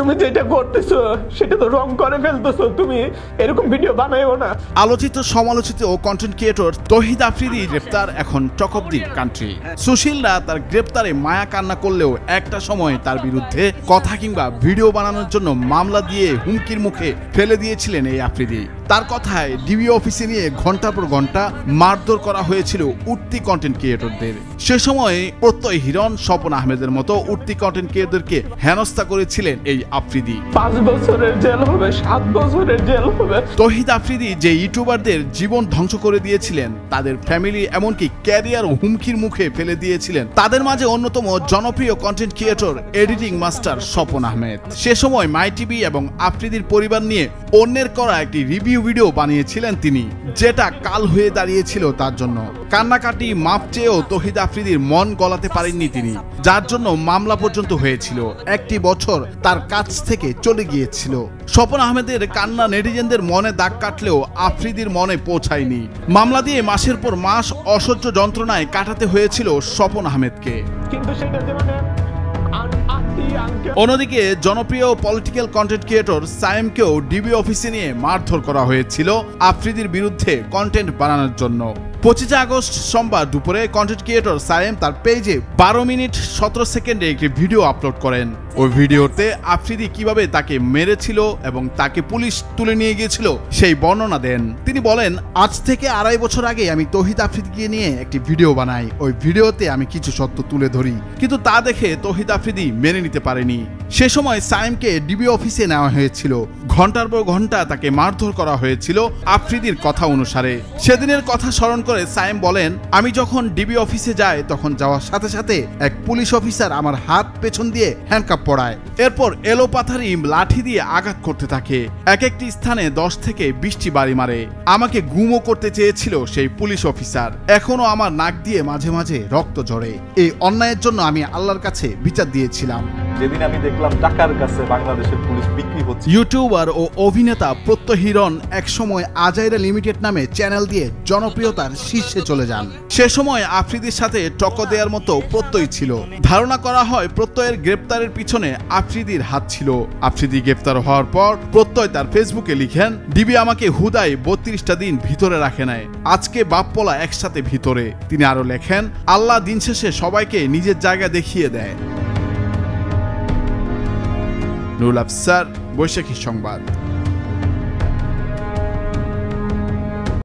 তুমি যেটা করতেছো সেটা তো রং করে ফেলতেছো, তুমি এরকম ভিডিও বানাইও না। আলোচিত সমালোচিত ও কন্টেন্ট ক্রিয়েটর তৌহিদ আফ্রিদি গ্রেপ্তার এখন টক অফ দি কান্ট্রি। সুশীলরা তার গ্রেপ্তারে মায়া কান্না করলেও একটা সময় তার বিরুদ্ধে কথা কিংবা ভিডিও বানানোর জন্য মামলা দিয়ে হুমকির মুখে ফেলে দিয়েছিলেন এই আফ্রিদি। তার কথায় ডিবি অফিসে নিয়ে ঘন্টার পর ঘন্টা মারধর করা হয়েছিল উঠতি কন্টেন্ট ক্রিয়েটরদের। সে সময় প্রত্যয় হিরণ, স্বপন আহমেদের মতো উঠতি কন্টেন্ট ক্রিয়েটরদেরকে হেনস্থা করেছিলেন এই আফ্রিদি। 5 বছরের জেল হবে, 7 বছরের জেল হবে। তৌহিদ আফ্রিদি যে ইউটিউবারদের জীবন ধ্বংস করে দিয়েছিলেন, তাদের ফ্যামিলি এমনকি ক্যারিয়ার হুমকির মুখে ফেলে দিয়েছিলেন, তাদের মাঝে অন্যতম জনপ্রিয় content creator editing master Swapan Ahmed. সে সময় মাই টিভি এবং আফ্রিদির পরিবার নিয়ে অন্যের করা একটি রিভিউ ভিডিও বানিয়েছিলেন তিনি, যেটা কাল হয়ে দাঁড়িয়েছিল তার জন্য। কান্নাকাটি মাপ চেয়েও তৌহিদ আফ্রিদির মন গলাতে পারেননি তিনি, যার জন্য মামলা পর্যন্ত হয়েছিল। 1 বছর তার কাছ থেকে চলে গিয়েছিল। স্বপন আহমেদের কান্না নেটিজেনদের মনে দাগ কাটলেও আফ্রিদির মনে পৌঁছায়নি। মামলা দিয়ে মাসের পর মাস অসহ্য যন্ত্রণায় কাটাতে হয়েছিল স্বপন আহমেদকে। কিন্তু সেটা যে মানে অন্যদিকে জনপ্রিয় পলিটিক্যাল কন্টেন্ট ক্রিয়েটর সায়েমকেও ডিবি অফিসে নিয়ে মারধর করা হয়েছিল আফ্রিদির বিরুদ্ধে কন্টেন্ট বানানোর জন্য। 25 আগস্ট সোমবার দুপুরে কন্টেন্ট ক্রিয়েটর সায়েম তার পেজে 12 মিনিট 17 সেকেন্ডে একটি ভিডিও আপলোড করেন। ওই ভিডিওতে আফ্রিদি কিভাবে তাকে মেরেছিল এবং তাকে পুলিশ তুলে নিয়ে গিয়েছিল সেই বর্ণনা দেন। তিনি বলেন, আজ থেকে 2.5 বছর আগে আমি তৌহিদ আফ্রিদিকে নিয়ে একটি ভিডিও বানাই। ওই ভিডিওতে আমি কিছু সত্য তুলে ধরি, কিন্তু তা দেখে তৌহিদ আফ্রিদি মেনে নিতে পারেনি। সে সময় সায়েমকে ডিবি অফিসে নেওয়া হয়েছিল। ঘন্টার পর ঘন্টা তাকে মারধর করা হয়েছিল আফ্রিদির কথা অনুসারে। সেদিনের কথা স্মরণ করে সায়েম বলেন, আমি যখন ডিবি অফিসে যাই তখন যাওয়ার সাথে সাথে এক পুলিশ অফিসার আমার হাত পেছন দিয়ে হ্যান্ডকাপ পড়ায়। এরপর এলোপাথারি লাঠি দিয়ে আঘাত করতে থাকে। এক একটি স্থানে 10 থেকে 20টি বাড়ি মারে। আমাকে গুমও করতে চেয়েছিল সেই পুলিশ অফিসার। এখনো আমার নাক দিয়ে মাঝে মাঝে রক্ত ঝরে। এই অন্যায়ের জন্য আমি আল্লাহর কাছে বিচার দিয়েছিলাম। যেদিন আমি দেখলাম টাকার কাছে বাংলাদেশের পুলিশ বিক্রি হচ্ছে। ইউটিউবার ও অভিনেতা প্রত্যয় হিরণ একসময় আজাইরা লিমিটেড নামে চ্যানেল দিয়ে জনপ্রিয়তার শীর্ষে চলে যান। সে সময় আফ্রিদির সাথে টক্কর দেওয়ার মতো প্রত্যয় ছিল। ধারণা করা হয় প্রত্যয়ের গ্রেপ্তারের পিছনে আফ্রিদির হাত ছিল। আফ্রিদি গ্রেপ্তার হওয়ার পর প্রত্যয় তার ফেসবুকে লিখেন, ডিবি আমাকে হুদায় 32টা দিন ভিতরে রাখে নাই, আজকে বাপ্পলা একসাথে ভিতরে। তিনি আরো লেখেন, আল্লাহ দিন শেষে সবাইকে নিজের জায়গা দেখিয়ে দেয়। নুরুল আফসার, বৈশাখী সংবাদ।